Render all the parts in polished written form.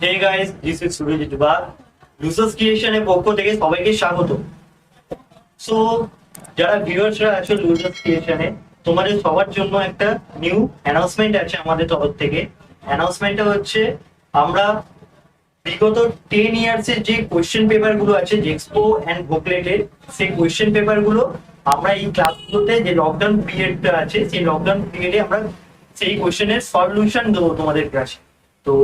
Hey guys, this is Surajit Bag. Losers ক্রিয়েশনের পক্ষ থেকে সবাইকে স্বাগত। সো যারা ভিউয়ার্সরা আছো লুসার্স ক্রিয়েশনে, তোমাদের সবার জন্য একটা নিউ অ্যানাউন্সমেন্ট আছে আমাদের তরফ থেকে। অ্যানাউন্সমেন্টটা হচ্ছে আমরা বিগত 10 ইয়ার্সের যে কোয়েশ্চেন পেপার গুলো আছে এক্সপো অ্যান্ড বুকলেটের, সেই কোয়েশ্চেন পেপার গুলো আমরা এই ক্লাসগুলোতে যে লকডাউন পিরিয়ডটা আছে সেই লকডাউন পিরিয়ডে আমরা সেই কোয়েশ্চেনের সলিউশন দেবো তোমাদের কাছে। তো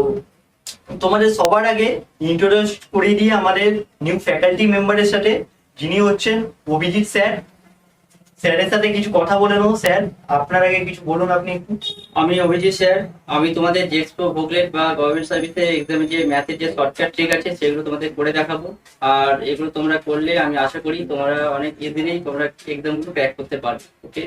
তোমাদের সবার আগে ইন্ট্রোডিউস করে দিয়ে আমাদের নিউ ফ্যাকাল্টি মেম্বারের সাথে, যিনি হচ্ছেন অভিজিৎ স্যার। স্যারের সাথে কিছু কথা বলে নেবো। স্যার, আপনার আগে কিছু বলুন আপনি একটু। আমি অভিজিৎ স্যার। আমি তোমাদের যে এক্সপো বুকলেট বা গভর্নমেন্ট সার্ভিসে এক্সামে যে ম্যাথের যে শর্টকাট ট্রিক আছে সেগুলো তোমাদের করে দেখাবো। আর এগুলো তোমরা করলে আমি আশা করি তোমরা অনেক ইজিলি তোমরা এক্সামগুলো ক্র্যাক করতে পারবে। ওকে,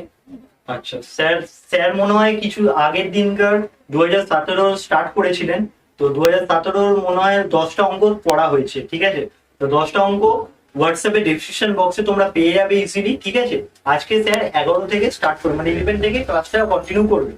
আচ্ছা স্যার, স্যার মনে হয় কিছু আগের দিনকার 2017 স্টার্ট করেছিলেন। তো 2017 মনে হয় 10টা অঙ্ক পড়া হয়েছে, ঠিক আছে? তো 10টা অঙ্ক হোয়াটসঅ্যাপে ডেসক্রিপশন বক্সে তোমরা পেয়ে যাবে ইজিলি, ঠিক আছে? আজকে স্যার 11 থেকে স্টার্ট করবে, মানে 11 থেকে ক্লাসটা কন্টিনিউ করবে।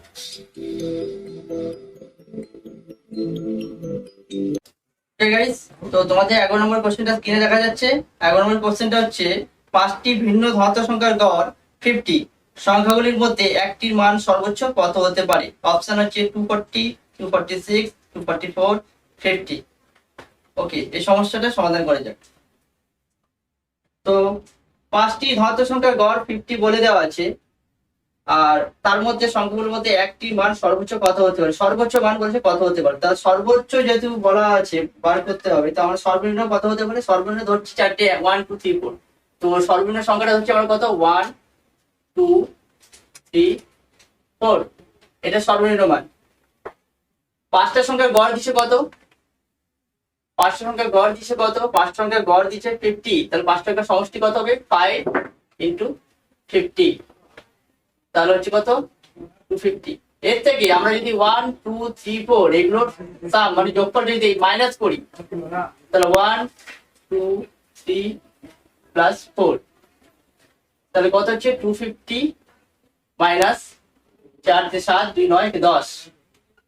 গাইস, তো তোমাদের 11 নম্বর কোশ্চেনটা স্ক্রিনে দেখা যাচ্ছে। 11 নম্বর কোশ্চেনটা হচ্ছে 5টি ভিন্ন ধনাত্মক সংখ্যার গড় 50, সংখ্যাগুলির মধ্যে একটির মান সর্বোচ্চ কত হতে পারে? অপশন হচ্ছে 240, 246, 244, 50। ওকে, এই সমস্যাটা সমাধান করা যাক। তো 5টি ধনাত্মক সংখ্যার গড় 50 বলে দেওয়া আছে, আর তার মধ্যে সংখ্যাগুলোর মধ্যে একটির মান সর্বোচ্চ কত হতে পারে। সর্বোচ্চ মান বলছে কত হতে পারে, তার সর্বোচ্চ যেহেতু বলা আছে বার করতে হবে, তো আমরা সর্বনিম্ন কত হতে পারে। সর্বনিম্ন ধরছি 4টে, 1 2 3 4। তো সর্বনিম্ন সংখ্যাটা হচ্ছে আমার কত, 1 2 3 4। এটা সর্বনিম্ন মান। 5টা সংখ্যার গড় দিচ্ছে কত? 5টা সংখ্যার গড় দিচ্ছে কত? 5টা সংখ্যার গড় দিচ্ছে 50। তাহলে 5টা সংখ্যার সমষ্টি কত হবে? 5 ইন্টু 50। তাহলে হচ্ছে কত? 250। এর থেকে আমরা যদি 1 2 3 4 এগুলোর সাম মানে যোগফল যদি মাইনাস করি, তাহলে 1 2 3 প্লাস 4, তাহলে কত হচ্ছে? 250 মাইনাস 4 তে 7 2 9 10,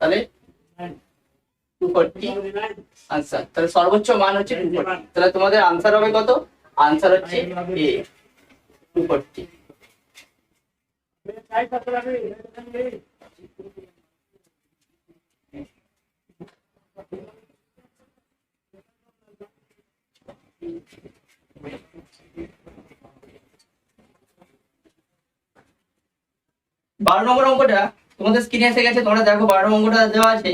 তাহলে 240 আনসার। তাহলে সর্বোচ্চ মান হচ্ছে 240। তাহলে তোমাদের আনসার হবে কত? আনসার হচ্ছে এ, 240। 12 নম্বর অঙ্কটা তোমাদের স্ক্রিনে এসে গেছে, তোমরা দেখো। 12 নম্বর অঙ্কটা দেওয়া আছে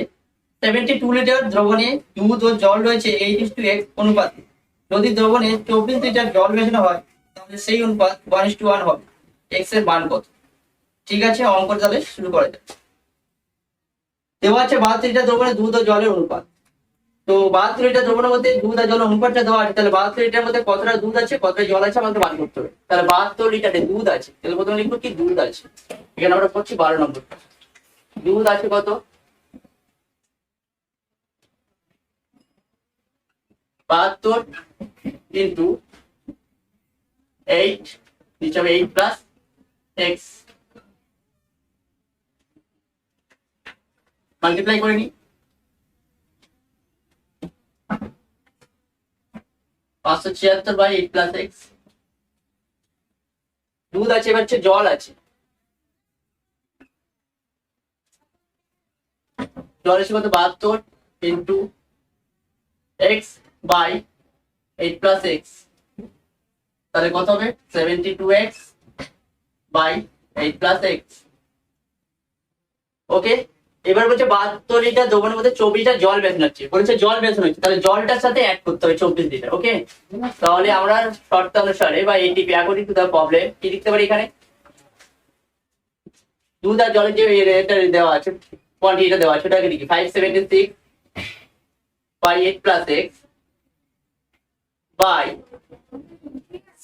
72 লিটার দ্রবণে দুধ ও জল রয়েছে 8:x অনুপাতে। যদি দ্রবণে 24 লিটার জল মেশানো হয় তাহলে সেই অনুপাত 1:1 হবে। x এর মান কত? ঠিক আছে, অঙ্কটা তাহলে শুরু করা যাক। দেওয়া আছে 72 লিটার দ্রবণে দুধ ও জলের অনুপাত। তো 72 লিটার দ্রবণের মধ্যে দুধ আর জলের অনুপাতটা দেওয়া আছে, তাহলে 72 লিটার মধ্যে কতটা দুধ আছে কতটা জল আছে আমাকে বার করতে হবে। তাহলে 72 লিটারে দুধ আছে, তাহলে প্রথমে লিখবো কি দুধ আছে। এখানে আমরা করছি 12 নম্বর। দুধ আছে কত? 72 ইন্টু 8, নিচে হবে 8 প্লাস x, মাল্টিপ্লাই করে নি। 576 বাই 8 প্লাস x। দুধ আছে, এবার হচ্ছে জল আছে। জল আছে কত? 72 into x by 8 plus x, তাহলে কত হবে? 72x by 8 plus x। ওকে, এবার বলছে 72 লিটার দ্রবণের মধ্যে 24 লিটার জল মেশানো হচ্ছে, বলেছে জল মেশানো হচ্ছে, তাহলে জলটার সাথে অ্যাড করতে হবে 24 লিটার। ওকে, তাহলে আমরা শর্ত অনুসারে বা ATP according to the problem কি লিখতে পারি? এখানে দুধ আর জলের যে এটা দেওয়া আছে, কোয়ান্টিটিটা দেওয়া আছে, ওটাকে লিখি 576 by 8 plus x by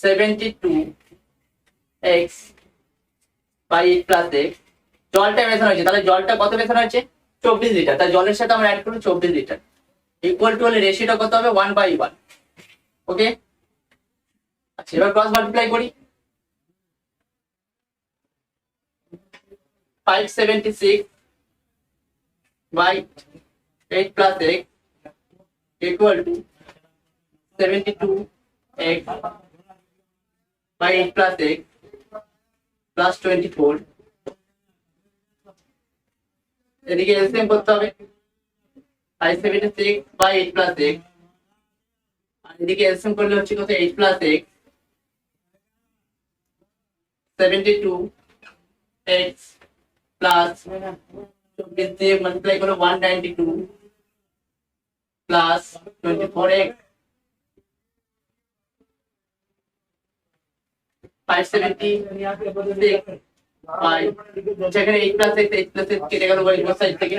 72x by 8 plus x। জলটা মেশানো হয়েছে, তাহলে জলটা কত মেশানো হয়েছে? 24 লিটার। তাহলে জলের সাথে আমরা অ্যাড করব 24 লিটার। ইকুয়াল টু হলে রেশিওটা কত হবে? 1/1। ওকে, আচ্ছা এবার ক্রস মাল্টিপ্লাই করি। 576 by 8 plus x equal to 72x by 8 plus x plus 24, এদিকে এলসিএম করতে হবে 576 by 8 plus x, আর এদিকে এলসিএম করলে হচ্ছে কত 8 plus x 72x plus 24 দিয়ে মাল্টিপ্লাই করলে 192 plus 24x 576 by যেখানে 8 plus x কেটে গেল বই সাইড থেকে,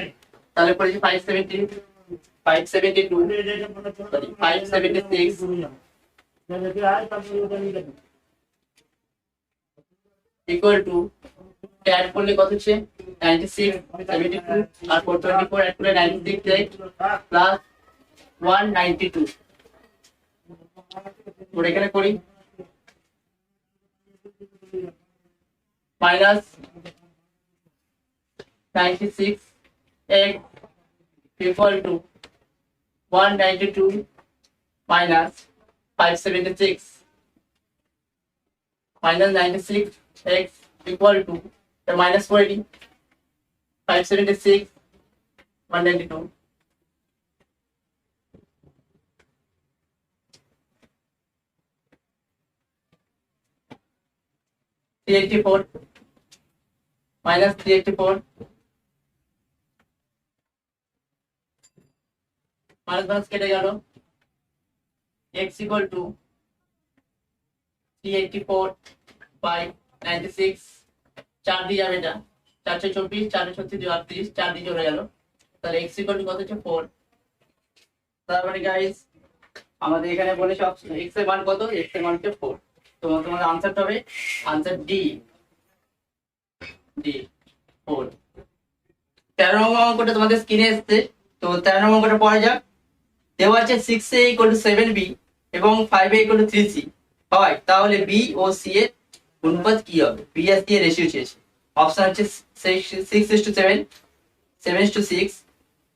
তাহলে পড়েছে 572 সরি 576 equal to add করলে কত হচ্ছে 96 72 আর 424 add করলে 96 plus 192, ওর এখানে করি minus 96 x equal to 192 minus 576 minus 96 x equal to minus 40 576 192 384 minus 384 minus কেটে গেল x equal to 384 by 96 4 দিয়ে যাবে এটা 424 436 38 4 দিয়ে চলে গেল, তাহলে x equal to কত হচ্ছে 4। তারপরে গাইস আমাদের এখানে বলেছে অপশন x এর মান কত, x এর মান হচ্ছে 4। তোমাদের আনসারটা হবে আনসার ডি 4। 13 নম্বর অঙ্কটা তোমাদের স্ক্রিনে এসেছে, তো 13 নম্বর অঙ্কটা পড়া যাক। দেওয়া আছে 6a = 7b এবং 5a = 3c হয়, তাহলে b ও c এর অনুপাত কি হবে? b আর c এর রেশিও চেয়েছে। অপশন হচ্ছে 6:7, 7:6,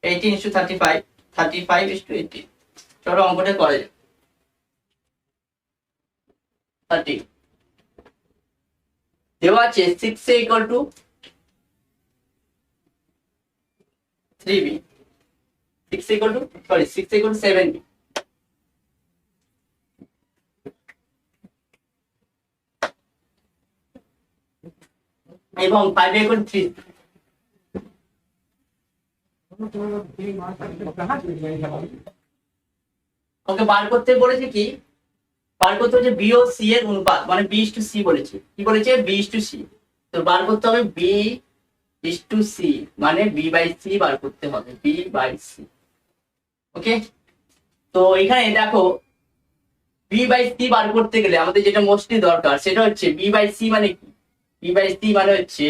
18:35, 35:18। চলো অঙ্কটা করা যাক। 30 দেওয়া আছে 6a = 3b, 6a = 7b এবং 5a = 3। ওকে বার করতে বলেছে কি, বার করতে হচ্ছে বি ও সি এর অনুপাত, মানে b:c বলেছে। কি বলেছে? b:c। তো বার করতে হবে b:c, মানে b/c বার করতে হবে, b/c। ওকে, তো এখানে দেখো b/c বার করতে গেলে আমাদের যেটা মোস্টলি দরকার সেটা হচ্ছে b/c মানে কি? b/c মানে হচ্ছে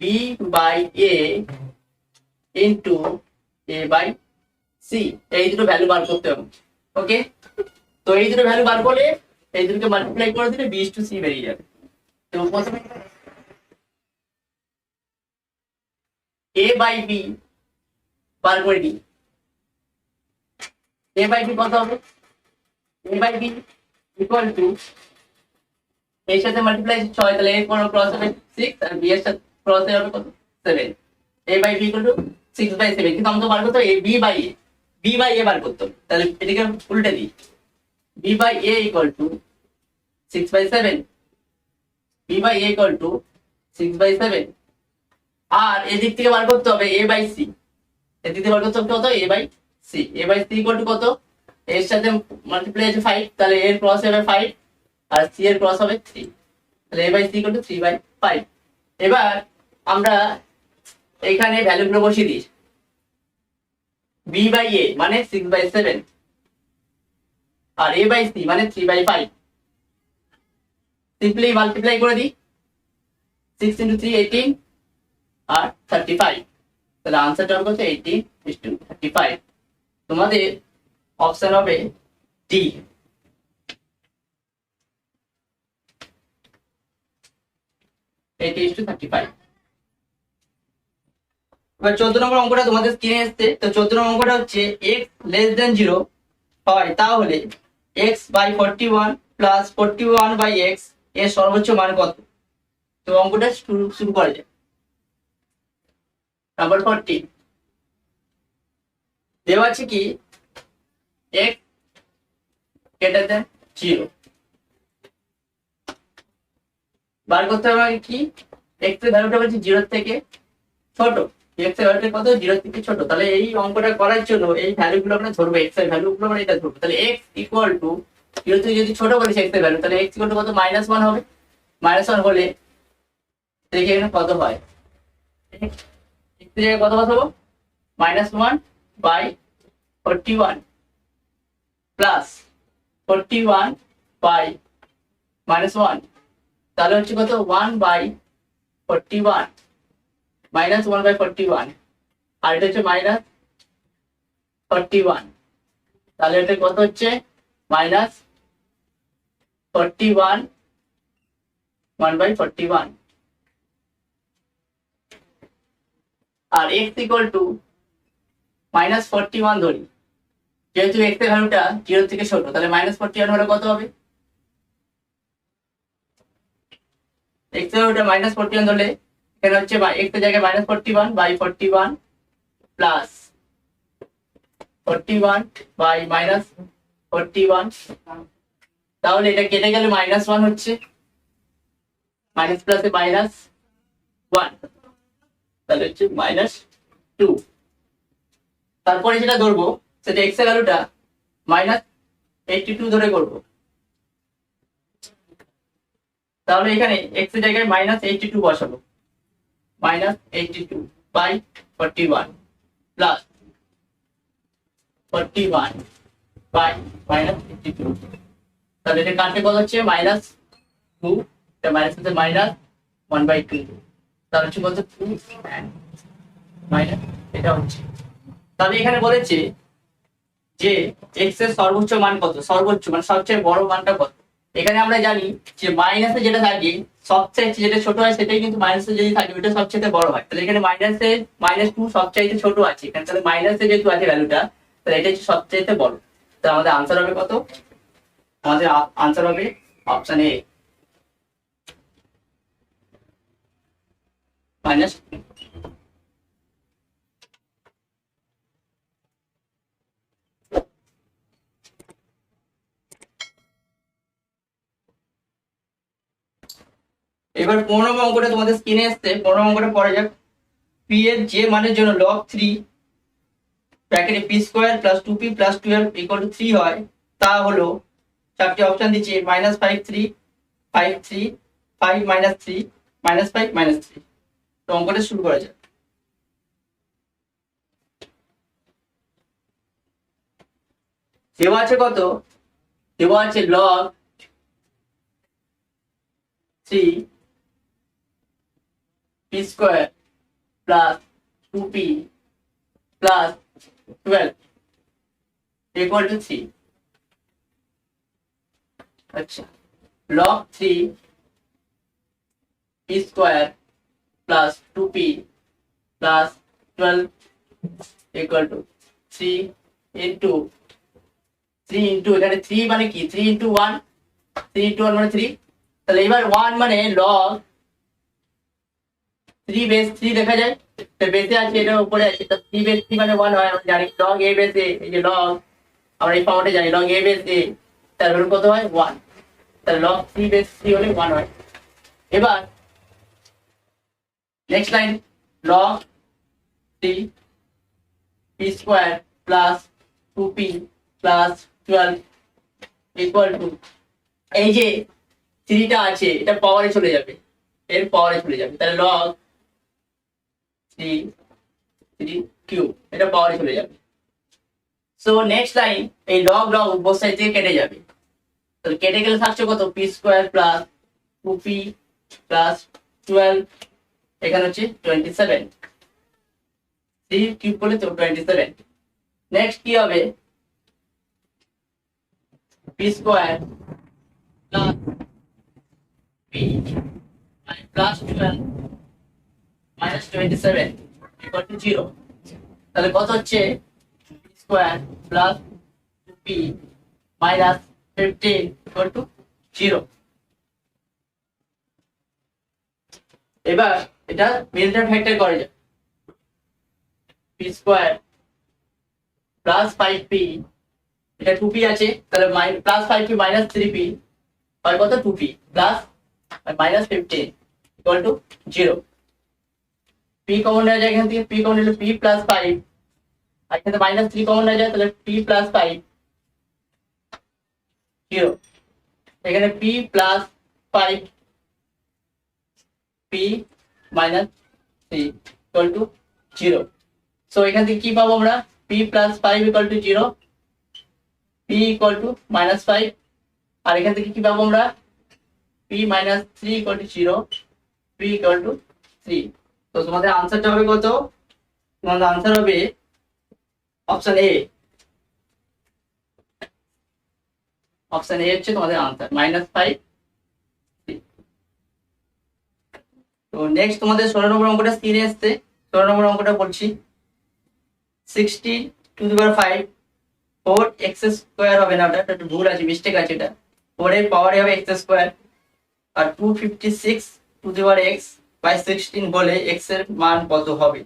b/a ইনটু a/c, এই দুটো ভ্যালু বার করতে হবে। ওকে, তো এই দুটো ভ্যালু বার করে এই দুটোকে মাল্টিপ্লাই করে দিলে b/c বেরিয়ে যাবে। তো প্রথমে a/b বার করে দিই। a/b কত হবে? a/b ইকুয়াল টু এর সাথে মাল্টিপ্লাই 6, তাহলে এর পর ক্রস হবে 6 আর b এর সাথে ক্রস হবে কত 7। a/b ইকুয়াল টু 6/7, কিন্তু আমাকে বার করতে হবে b/a বার করতে হবে, তাহলে এটাকে উল্টে দিই। b/a equal to 6/7, b/a equal to 6/7, আর এদিক থেকে বার করতে হবে a/c, এদিক থেকে বার করতে হবে কত a/c। a/c ইকুয়াল টু কত? এর সাথে মাল্টিপ্লাই আছে 5, তাহলে এর ক্রস হবে 5 আর c এর ক্রস হবে 3, তাহলে a/c ইকুয়াল টু 3/5। এবার আমরা এখানে ভ্যালুগুলো বসিয়ে দিই। b/a মানে 6/7 আর a/c মানে 3/5, সিম্পলি মাল্টিপ্লাই করে দিই। 6 × 3 18 আর 35, তাহলে আনসারটা হবে কত 18:35। তোমাদের অপশন হবে ডি। এবার 14 নম্বর অঙ্কটা তোমাদের স্ক্রিনে এসছে। তো 14 নম্বর অঙ্কটা হচ্ছে x লেস দেন 0 হয় তাহলে x by 41 plus 41 by x এর সর্বোচ্চ মান কত? তো অঙ্কটা শুরু শুরু করা যায়। নাম্বার 40 দেওয়া আছে কি x গ্রেটার দেন 0, বার করতে হবে আমাকে কি x এর ভ্যালুটা হচ্ছে 0 থেকে ছোট, x এর ভ্যালুটা কত 0 থেকে ছোট। তাহলে এই অঙ্কটা করার জন্য এই ভ্যালুগুলো আমরা ধরবো, x এর ভ্যালুগুলো আমরা এটা ধরবো। তাহলে x ইকুয়াল টু 0 থেকে যদি ছোট বলি x এর ভ্যালু, তাহলে x ইকুয়াল টু কত -1 হবে। -1 হলে দেখি এখানে কত হয়, x এর জায়গায় কত বসাবো -1 বাই 41 প্লাস 41 বাই -1, তাহলে হচ্ছে কত 1 বাই 41 -1 বাই 41, আর এটা হচ্ছে -41, তাহলে এটা কত হচ্ছে -41 1 বাই 41, আর x ইকুয়াল টু -41 ধরি, যেহেতু x এর ভ্যালুটা 0 থেকে ছোট, তাহলে -41 হলে কত হবে, x এর ভ্যালুটা -41 ধরলে এখানে হচ্ছে x এর জায়গায় -41 বাই 41 প্লাস 41 বাই -41, তাহলে এটা কেটে গেলে -1 হচ্ছে, মাইনাস প্লাসে -1, তাহলে হচ্ছে -2। তারপরে যেটা ধরবো সেটা x এর ভ্যালুটা -82 ধরে করবো, তাহলে এখানে x এর জায়গায় -82 বসাবো, -82 বাই 41 প্লাস 41 বাই -82, তাহলে এটা কাটলে কত হচ্ছে -2, এটা মাইনাস হচ্ছে -1/2, তাহলে হচ্ছে কত 2 মাইনাস এটা হচ্ছে। তাহলে এখানে বলেছে যে x এর সর্বোচ্চ মান কত, সর্বোচ্চ মানে সবচেয়ে বড় মানটা কত। এখানে আমরা জানি যে মাইনাসে যেটা থাকে সবচেয়ে যেটা ছোট হয় সেটাই কিন্তু মাইনাসে যদি থাকে ওটা সবচেয়ে বড় হয়। তাহলে এখানে -2 সবচাইতে ছোট আছে এখানে, তাহলে মাইনাসে যেহেতু আছে ভ্যালুটা, তাহলে এটা হচ্ছে সবচেয়ে বড়। তাহলে আমাদের আনসার হবে কত, আমাদের আনসার হবে অপশন এ -2। এবার 15 নম্বর অঙ্কটা তোমাদের স্ক্রিনে আসছে। 15 নম্বর অঙ্কটা পড়া যাক। p এর যে মানের জন্য log 3 ব্র্যাকেটে p square plus 2p plus 12 equal to 3 হয়, তা হলো চারটি অপশন দিচ্ছে -5 3 5 3 5 -3 -5 -3। তো অঙ্কটা শুরু করা যাক। দেওয়া আছে কত, দেওয়া আছে log 3 p square plus 2p plus 12 equal to 3। আচ্ছা, log 3 p square plus 2p plus 12 equal to 3 into 3 into এখানে 3 মানে কি 3 ইনটু 1, 3 ইনটু 1 মানে 3, তাহলে এবার 1 মানে log 3 বেস 3 দেখা যায়, তো বেসে আছে এটা উপরে আছে, তো 3 বেস 3 মানে 1 হয়। আমরা জানি log a বেস a, এই যে log আমরা এই ফর্মে জানি log a বেস a, তার ভ্যালু কত হয় 1, তাহলে log 3 বেস 3 হলে 1 হয়। এবার next line log 3 p square plus 2p plus 12 equal to, এই যে 3 টা আছে এটা পাওয়ারে চলে যাবে, এর পাওয়ারে চলে যাবে, তাহলে log 3 কিউব এটা পাওয়ারে চলে যাবে। সো নেক্সট লাইন এই log both সাইড থেকে কেটে যাবে, তাহলে কেটে গেলে থাকছে কত p square plus 2p plus 12, এখানে হচ্ছে 27, 3 কিউব করলে তো 27। নেক্সট কি হবে p square plus p plus 12 minus 27 equal to 0। তাহলে কত হচ্ছে square plus 2p minus 15 equal to 0। এবার এটা মিডল ফ্যাক্টর করে যায়, p স্কোয়ার প্লাস 5p, এটা 2p আছে, তাহলে প্লাস 5p মাইনাস 3p হয় কত 2p plus minus 15 equal to 0। p common নেওয়া যায় এখান থেকে, p কমন নিলে p প্লাস 5, আর এখানে মাইনাস 3 কমন নেওয়া যায়, তাহলে p প্লাস 5 0। এখানে p plus 5 p minus 3 equal to 0। So এখান থেকে কি পাবো আমরা, p plus 5 equal to 0, p equal to minus 5, আর এখান থেকে কি পাবো আমরা, p minus 3 equal to 0, p equal to 3। তো তোমাদের আনসারটা হবে কত, তোমাদের আনসার হবে অপশন এ। অপশন এ হচ্ছে তোমাদের আনসার -5। তো নেক্সট তোমাদের 16 নম্বর অঙ্কটা স্ক্রিনে আসছে। 16 নম্বর অঙ্কটা বলছি, 60⁵ 4x স্কোয়ার হবে না, ওটা একটু ভুল আছে, মিস্টেক আছে, এটা 4 এর পাওয়ারে হবে x স্কোয়ার, আর 256x/16 বলে x এর মান কত হবে।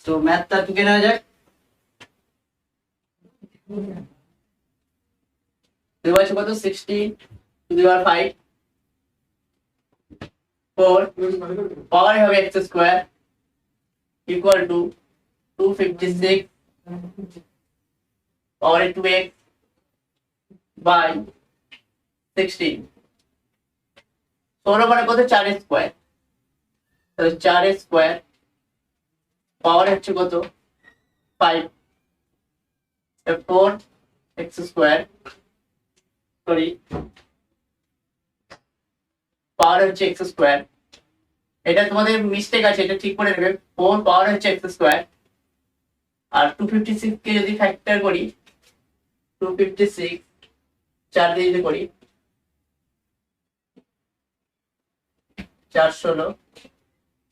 তো ম্যাথটা টুকে নেওয়া যাক। দেওয়া আছে কত, 60⁵ 4 পাওয়ারে হবে x স্কোয়ার ইকুয়াল টু 256 পাওয়ারে 2x বাই 16। 16 মানে কত, 4 স্কোয়ার, তাহলে 4 স্কোয়ার পাওয়ার হচ্ছে কত 5, 4x স্কোয়ার, সরি পাওয়ার হচ্ছে x স্কোয়ার। এটা তোমাদের মিস্টেক আছে, এটা ঠিক করে নেবে। 4 পাওয়ার হচ্ছে x স্কোয়ার, আর 256 কে যদি ফ্যাক্টর করি, 256 4 দিয়ে যদি করি 4 16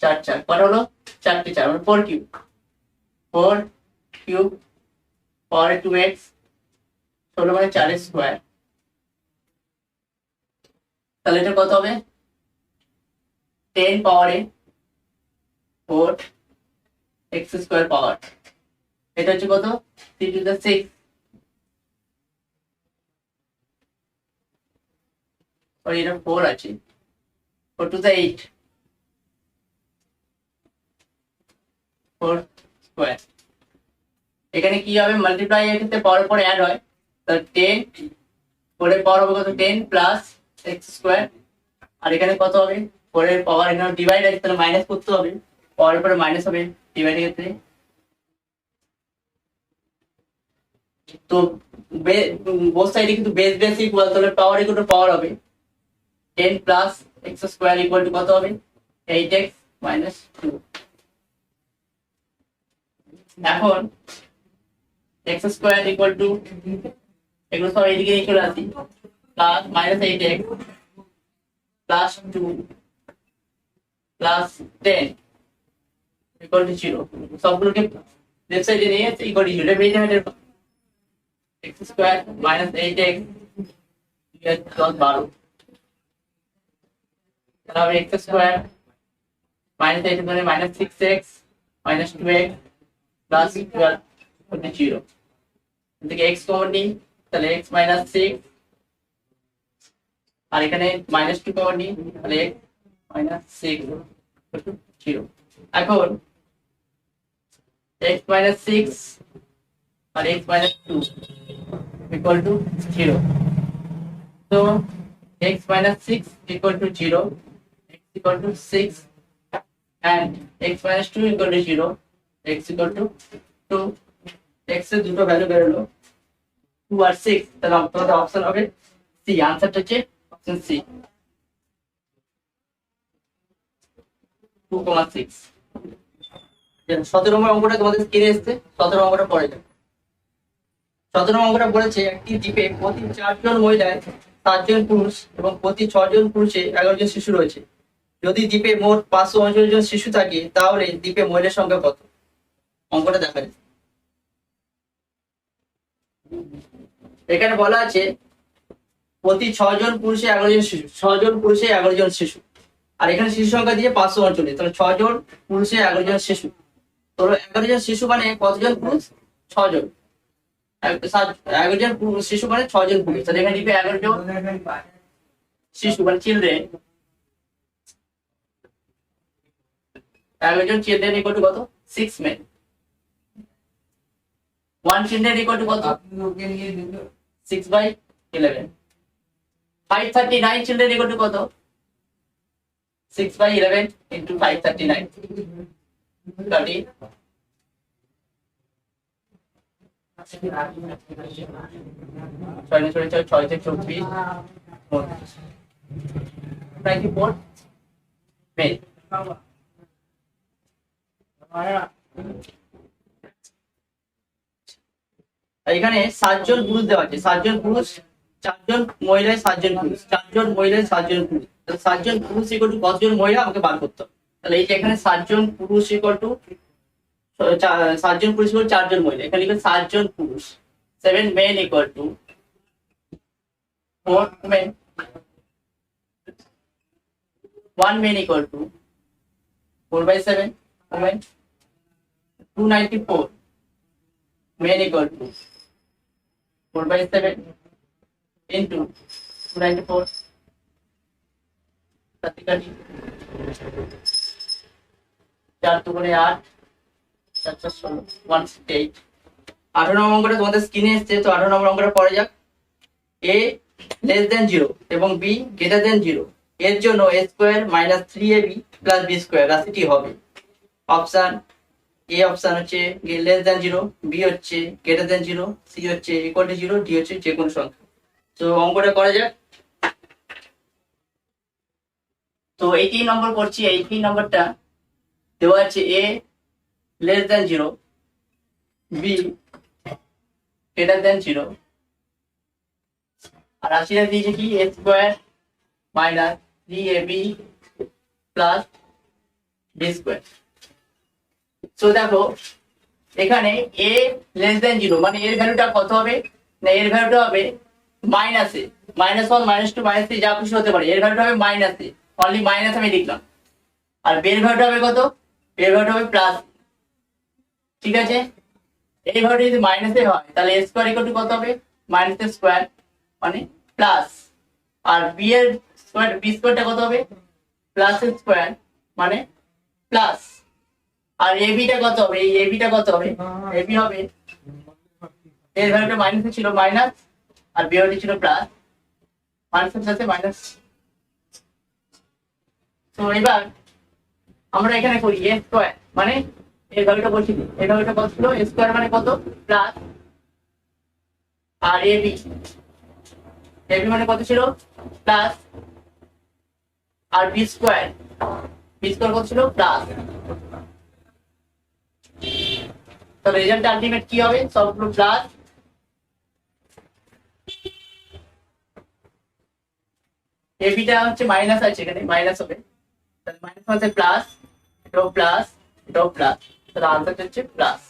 4 4 কত হলো, 4 4 মানে 4 কিউব, 4 কিউব পাওয়ারে 2x, 16 মানে 4 স্কোয়ার। তাহলে এটা কত হবে, 10 পাওয়ারে 4 x স্কোয়ার পাওয়ার, এটা হচ্ছে কত 3⁶, আর এটা 4 আছে, 4⁸ 4 স্কোয়ার। এখানে কি হবে, মাল্টিপ্লাই এর ক্ষেত্রে পাওয়ার পরে অ্যাড হয়, তাহলে 10 4 পাওয়ার হবে কত, 10 প্লাস x স্কোয়ার, আর এখানে কত হবে 4 এর পাওয়ার, এখানে ডিভাইড আছে তাহলে মাইনাস করতে হবে, পাওয়ার পরে মাইনাস হবে ডিভাইডের ক্ষেত্রে। তো বোথ সাইডে কিন্তু বেস বেস ইকুয়াল, তাহলে পাওয়ার ইকুয়াল টু পাওয়ার হবে 10 plus x square equal to কত হবে 8x মাইনাস 2। এখন x স্কোয়ার ইকুয়াল টু, এগুলো সব এইদিকে নিয়ে চলে আসি, plus minus 8x plus 2 plus 10 equal to 0। সবগুলোকে লেফট সাইডে নিয়ে ইকুয়াল টু 0 এটা পেয়ে যাবে, x স্কোয়ার মাইনাস 8x 12, তাহলে x স্কোয়ার মাইনাস 8 মানে minus 6x minus 2x plus 12 হচ্ছে 0। এদিকে x কমন নিই, তাহলে x মাইনাস 6, আর এখানে মাইনাস 2 কমন নিই, তাহলে x মাইনাস 6 0। এখন x মাইনাস 6 আর x মাইনাস 2 ইকুয়াল টু 0। তো x minus 6 equal to 0, x equal to 6, and x minus 2 equal to 0, x equal to 2। x এর দুটো ভ্যালু বের হলো 2 আর 6, তাহলে আমাদের অপশন হবে সি। আনসারটা হচ্ছে অপশন সি 2,6। 17 নম্বর অঙ্কটা তোমাদের স্ক্রিনে এসেছে, 17 অঙ্কটা পড়ে যাবে। 17 অঙ্কটা বলেছে, একটি দ্বীপে প্রতি 4 জন মহিলায় 7 জন পুরুষ এবং প্রতি 6 জন পুরুষে 11 জন শিশু রয়েছে। যদি দ্বীপে মোট 539 জন শিশু থাকে, তাহলে দ্বীপে মহিলার সংখ্যা কত? অঙ্কটা দেখা যায়। এখানে বলা আছে প্রতি 6 জন পুরুষে 11 জন শিশু, 6 জন পুরুষে 11 জন শিশু। আর এখানে শিশু সংখ্যা দিয়ে 539, তাহলে 6 জন পুরুষে 11 জন শিশু। তো 11 জন শিশু মানে কতজন পুরুষ? 6 জন। 11 জন শিশু মানে 6 জন পুরুষ, তাহলে এখানে লিখবে 11 জন শিশু মানে চিলড্রেন। 11 জন চিলড্রেন ইকুয়াল টু কত? 6 men। 1 চিলড্রেন ইকুয়াল টু কত? 6/11। 539 children equal to কত? 6/11 into 539 30। 94 men। এখানে 7 জন পুরুষ দেওয়া আছে, 7 জন পুরুষ, 4 জন মহিলায় 7 জন পুরুষ, 4 জন মহিলায় 7 জন পুরুষ। তাহলে 7 জন পুরুষ ইকুয়াল টু কতজন মহিলা আমাকে বার করতে হবে। তাহলে এই যে এখানে 7 জন পুরুষ ইকুয়াল টু 7 জন পুরুষ ইকুয়াল 4 জন মহিলা, এখানে লিখবে 7 জন পুরুষ। 7 men equal to 4 men। 1 man equal to 4/7 women। 294 men equal to 4/7 into 294 30 4 2 8 4 4 16 168। 18 নম্বর অঙ্কটা তোমাদের স্ক্রিনে এসেছে, তো 18 নম্বর অঙ্কটা পড়ে যাক। a less than 0 এবং b greater than 0 এর জন্য a square minus 3ab plus b square রাশিটি হবে। অপশন এ অপশন হচ্ছে লেস দ্যান 0, বি হচ্ছে গ্রেটার দ্যান 0, সি হচ্ছে ইকুয়াল টু 0, ডি হচ্ছে যে কোনো সংখ্যা। তো অঙ্কটা করা যাক। তো 18 নম্বর করছি। 18 নম্বরটা দেওয়া আছে A less than 0, B greater than 0, আর রাশিটা দিয়েছে কি A square minus 3ab plus B square. So দেখো এখানে a লেস দ্যান 0 মানে এর ভ্যালুটা কত হবে না, এর ভ্যালুটা হবে মাইনাসে, -1 -2 -3 যা খুশি হতে পারে, এর ভ্যালুটা হবে মাইনাসে, অনলি মাইনাস আমি লিখলাম। আর b এর ভ্যালুটা হবে কত? b এর ভ্যালুটা হবে প্লাস। ঠিক আছে, এই ভ্যালুটা যদি মাইনাসে হয় তাহলে a স্কয়ার ইকুয়াল টু কত হবে? মাইনাস স্কয়ার মানে প্লাস। আর b এর স্কয়ার, b স্কয়ারটা কত হবে? প্লাস স্কয়ার মানে প্লাস। আর এবিটা কত হবে? এই এবিটা কত হবে? এবি হবে এর ভ্যালুটা মাইনাসে ছিল মাইনাস, আর বি ভ্যালুটা ছিল প্লাস, মাইনাসের সাথে মাইনাস। তো এবার আমরা এখানে করি এ স্কয়ার মানে এর ভ্যালুটা বলছি, এর ভ্যালুটা কত ছিল? এ স্কয়ার মানে কত? প্লাস। আর এবি, এবি মানে কত ছিল? প্লাস। আর বি স্কয়ার, বি স্কয়ার কত ছিল? প্লাস। তো রেজাল্ট আলটিমেট কি হবে? সবগুলো প্লাস। এবিটা হচ্ছে মাইনাস আছে, এখানে মাইনাস হবে, তাহলে মাইনাস আছে প্লাস, এটাও প্লাস, এটাও প্লাস, তাহলে আনসারটা হচ্ছে প্লাস।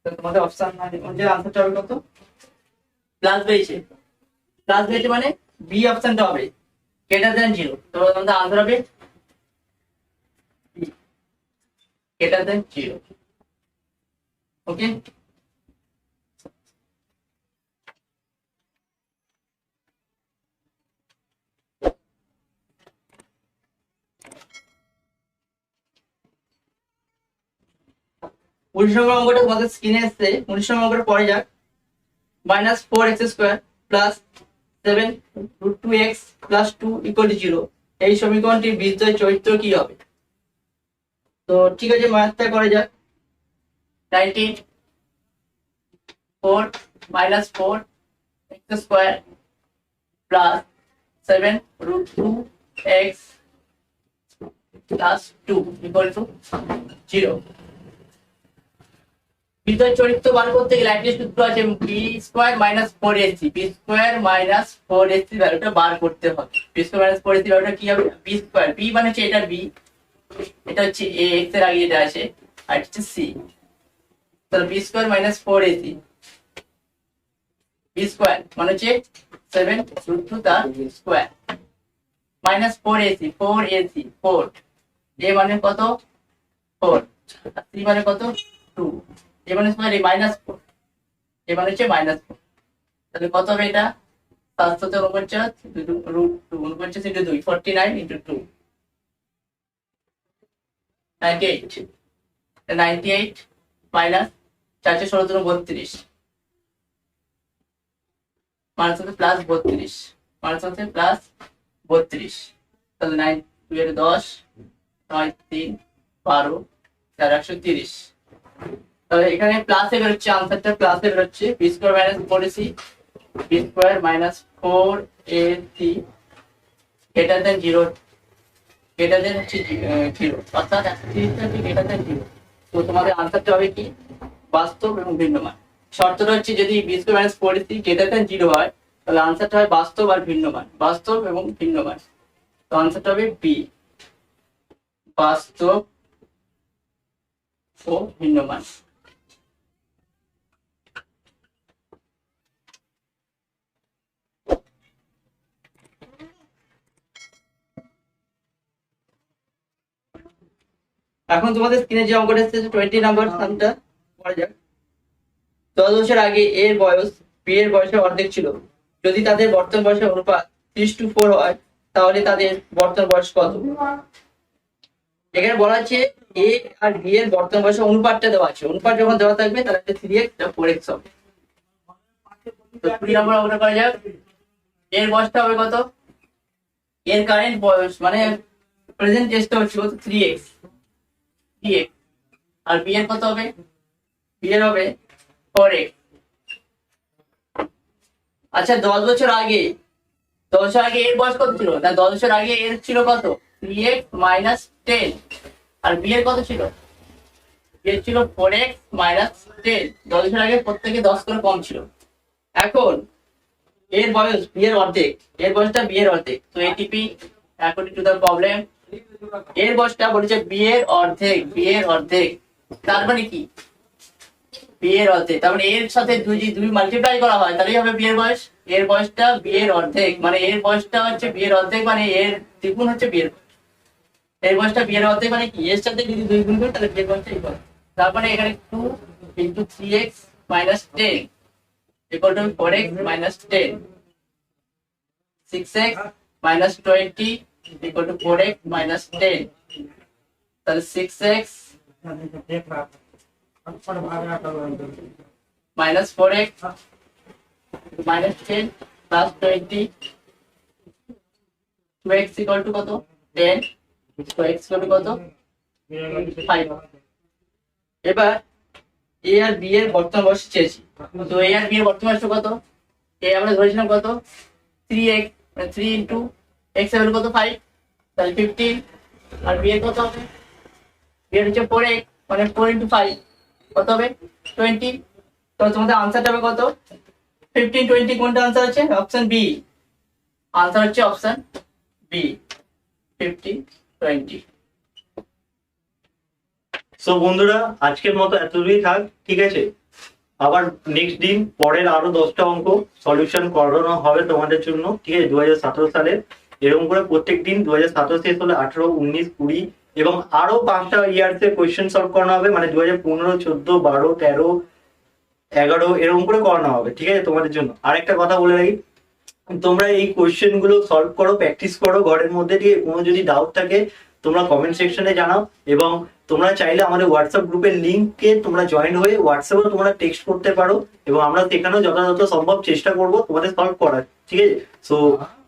তো তোমাদের অপশন মানে আনসারটা হবে কত? প্লাস বেরিয়েছে। প্লাস বেরিয়েছে মানে বি অপশনটা হবে গ্রেটার দ্যান 0, তো তোমাদের আনসার হবে গ্রেটার দ্যান 0। ওকে, উনিশ নম্বর অঙ্কটা তোমাদের স্ক্রিনে এসছে। 19 নম্বর অঙ্কটা পড়ে যাক। -4x² plus 7√2x plus 2 equal to 0 এই সমীকরণটির বীজদ্বয় চরিত্র কি হবে? তো ঠিক আছে, ম্যাথটা করে যাক। 94 -4x² plus 7√2x plus 2 equal to 0। বিজয় চরিত্র বার করতে গেলে একটা সূত্র আছে b² - 4ac, b² - 4ac ভ্যালুটা বার করতে হবে। b² - 4ac ভ্যালুটা কি হবে? b², b মানে হচ্ছে এটা b, এটা হচ্ছে a, x এর আগে যেটা আছে, আর এটা হচ্ছে c। তাহলে B square minus 4ac, B square মানে হচ্ছে 7 √2 তার স্কোয়ার মাইনাস 4ac, 4 a মানে কত 4, c মানে কত 2, a মানে সরি মাইনাস 4, a মানে হচ্ছে মাইনাস 4, তাহলে কত হবে এটা 749 √2 into 2 49 into 2 98, 98 মাইনাস 416 32 মাইনাস হচ্ছে প্লাস 32 মাইনাস হচ্ছে প্লাস 32, তাহলে 9 2 এর 10 9 3 12 4 130, তাহলে এখানে প্লাসে বেরোচ্ছে, আনসারটা প্লাসে বেরোচ্ছে। B square minus 4ac, B square minus 4ac greater than 0, greater than হচ্ছে 0, অর্থাৎ 130 হচ্ছে গ্রেটার দেন 0। তো তোমাদের আনসারটা হবে কি বাস্তব এবং ভিন্ন মান। শর্তটা হচ্ছে যদি B square minus 4ac greater than 0 হয় তাহলে আনসারটা হয় বাস্তব আর ভিন্ন মান, বাস্তব এবং ভিন্ন মান। তো আনসারটা হবে বি, বাস্তব ও ভিন্ন মান। এখন তোমাদের স্ক্রিনে যে অঙ্কটা এসেছে 20 নাম্বার সামটা পড়া যাক। 10 বছর আগে এর বয়স বি এর বয়সের অর্ধেক ছিল। যদি তাদের বর্তমান বয়সের অনুপাত 3:4 হয় তাহলে তাদের বর্তমান বয়স কত? এখানে বলা আছে এ আর বি এর বর্তমান বয়সের অনুপাতটা দেওয়া আছে। অনুপাত যখন দেওয়া থাকবে তাহলে একটা 3x 4x হবে। তো 2 নম্বর অঙ্কটা করা যাক। এর বয়সটা হবে কত? এর কারেন্ট বয়স মানে প্রেজেন্ট এজটা হচ্ছে কত 3x, আর বি এর কত হবে? বি এর হবে 4x। আচ্ছা 10 বছর আগে এর বয়স কত ছিল? না 10 বছর আগে এর ছিল কত 3x minus 10, আর বি এর কত ছিল? বি এর ছিল 4x minus 10। 10 বছর আগে প্রত্যেকে 10 করে কম ছিল। এখন এর বয়স বি এর অর্ধেক, এর বয়সটা বি এর অর্ধেক। তো ATP according to the problem এর বয়সটা বলেছে বি এর অর্ধেক, তার মানে কি বি এর অর্ধেক, তার মানে এর সাথে দুই মাল্টিপ্লাই করা হয় তাহলেই হবে বি এর বয়স। এর বয়সটা বি এর অর্ধেক মানে এর বয়সটা হচ্ছে বি এর অর্ধেক মানে এর দ্বিগুণ হচ্ছে বি এর বয়স। এর বয়সটা বি এর অর্ধেক মানে কি এর সাথে যদি 2 গুণ করি তাহলে বি এর বয়সটা ইকুয়াল। তারপরে এখানে 2 into 3x minus 10 equal to 4x minus 10, 6x minus 20 equal to 4x minus 10, তাহলে 6x minus 4x minus 10 plus 20, 2x equal to কত 10, so x equal to কত 5। এবার a আর b এর বর্তমান বয়স চেয়েছি। তো a আর b এর বর্তমান বয়স কত? a আমরা ধরেছিলাম কত 3x মানে 3 into x এর কত 5, তাহলে 15, আর b এর কত হবে? b এর হচ্ছে 4x মানে 4 into 5 কত হবে 20। তো তোমাদের আনসারটা হবে কত 15 20। কোনটা আনসার আছে? অপশন বি, আনসার হচ্ছে অপশন বি 15 20। সো বন্ধুরা আজকের মতো এতদূরই থাক, ঠিক আছে? আবার নেক্সট দিন পরের আরো 10টা অঙ্ক সলিউশন করানো হবে তোমাদের জন্য, ঠিক আছে? 2017 সালে এরকম করে প্রত্যেক দিন 2017 শেষ হলে 18 19 20 এবং আরো 5টা ইয়ার্সের কোয়েশ্চেন সলভ করানো হবে, মানে 2015 14 12 13 11 এরকম করে করানো হবে, ঠিক আছে? তোমাদের জন্য আরেকটা কথা বলে রাখি, তোমরা এই কোয়েশ্চেন গুলো সলভ করো, প্র্যাকটিস করো ঘরের মধ্যে দিয়ে। কোনো যদি ডাউট থাকে তোমরা কমেন্ট সেকশনে জানাও, এবং তোমরা চাইলে আমাদের হোয়াটসঅ্যাপ গ্রুপের লিঙ্কে তোমরা জয়েন হয়ে হোয়াটসঅ্যাপে তোমরা টেক্সট করতে পারো, এবং আমরা সেখানেও যথাযথ সম্ভব চেষ্টা করব তোমাদের সলভ করার, ঠিক আছে? সো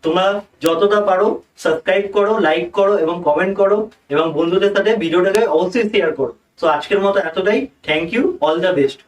তোমরা যতটা পারো সাবস্ক্রাইব করো, লাইক করো এবং কমেন্ট করো, এবং বন্ধুদের সাথে ভিডিওটাকে অবশ্যই শেয়ার করো। সো আজকের মতো এতটাই, thank you, all the best.